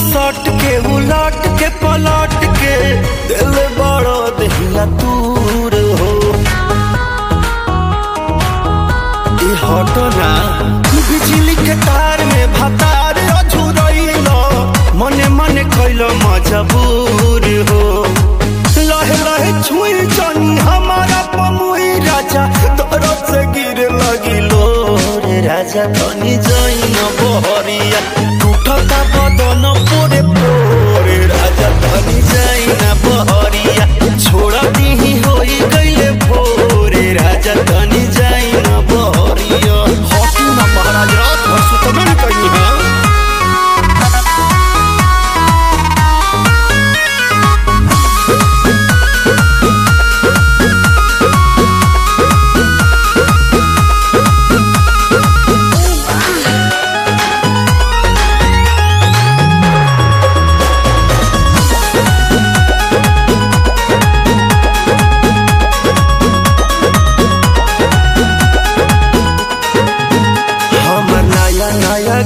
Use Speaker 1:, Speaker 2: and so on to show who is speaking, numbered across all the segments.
Speaker 1: सट के उलट के पलट के दिल बड़ो दहिया दूर हो हटो ना बिजली के तार में भतार अझुरइलो मने मने कैलो मजबूर हो लहे लहे छुई जनी हमारा पमुई राजा तोरो से गिर लगिलो रे राजा तनी जइन बहरिया टूटता बदन पोरे पोरे राजा तनी जइन बहरिया छोड़ा दीही होई गइले भोरे राजा तनी जइन बहरिया हटी ना महाराज रात भर सुतबे न कहीं है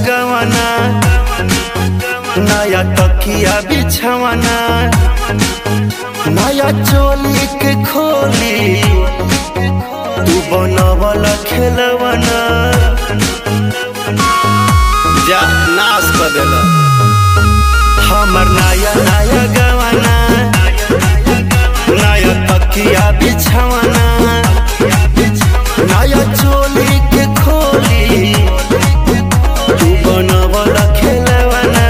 Speaker 1: गवाना नया तकिया बिछवाना नया चोली के खोली तू बनवल खेलवाना जा नाश कर देला हमर नया नया गवाना नया तकिया बिछवाना नया चोली के खोली बनवल खेलवाना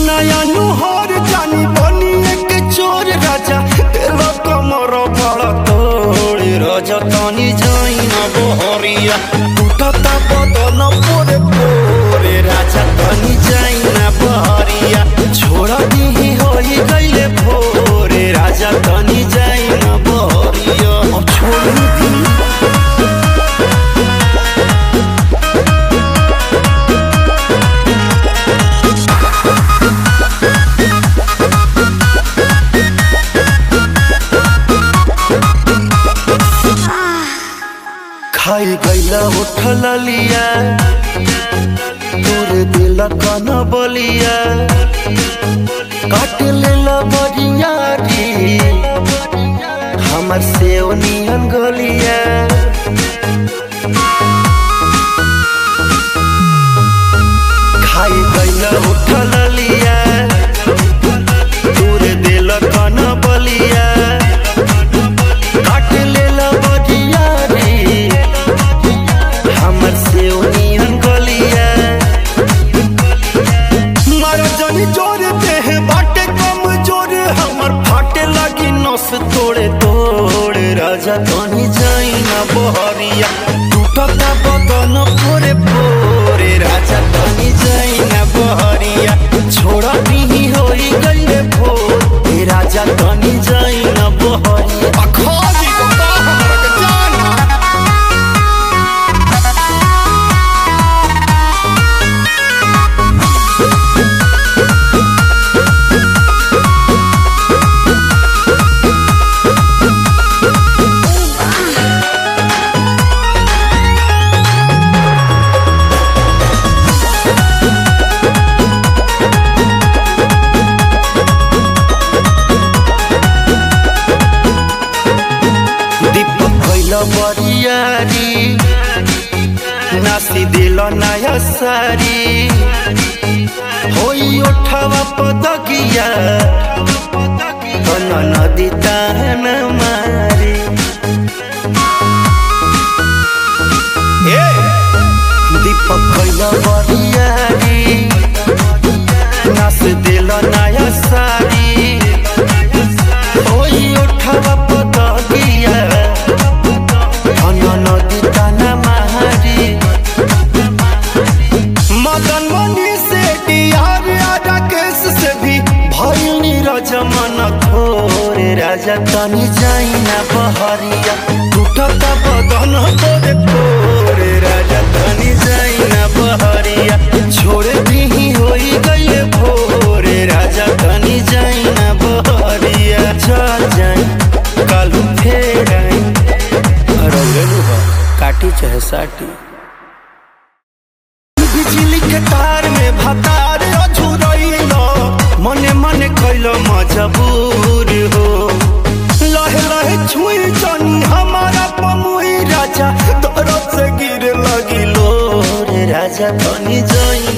Speaker 1: नया नुहर जानी बनी एक चोर राजा तेल कमर बड़ तोड़ राजा तनी जइन बहरिया टूटता बदन पोरे पोरे राजा तनी जइन बहरिया छोड़ा दीही होई गइले भोरे राजा तनी जइन बहरिया अब छोड़ दी खाई गैला उठल लिया तोरे दिल कन बलिया काट लेला बरियारी हमर सेव नियन गलिया खाई गैला उठल लिया तोरे दिल कन बलिया काट लेला बरियारी हमर से ओनियन गलिया मारा जनी जोर देह बाटे कम जोर हमर फाटे लगी नस तोड़े तोड़ राजा तनी जइन बहरिया टूटता बदन पोरे पोरे राजा तनी जइन बहरिया छोड़ा दीही होई गइले भोर राजा तनी जइन बहरिया अखाजी बता हमरा के जाना बरियारी नासी दिल नया सारी होई उठावा पदकिया नदी तान मारी दीपक कैला बरियारी नास दिल नया सारी होई उठावा पदकिया नदी ताना मारी मदन मनी से डियार राकेश से भी भइल नीरज सहरिया टूटता बदन तोरे तोरे राजा तनी जाई ना बहरिया छोड़ दी होई गई भोरे राजा तनी जाई ना बहरिया चल जाई कालू फेर आई काटी चाहे साटी बिजली के तार में भतार अझुरैलो मने मने कैलो मजबूर हो लहे लहे छुई जनी हमारा पमुई राजा तोरो से गिर लगिलो रे राजा तनी जाई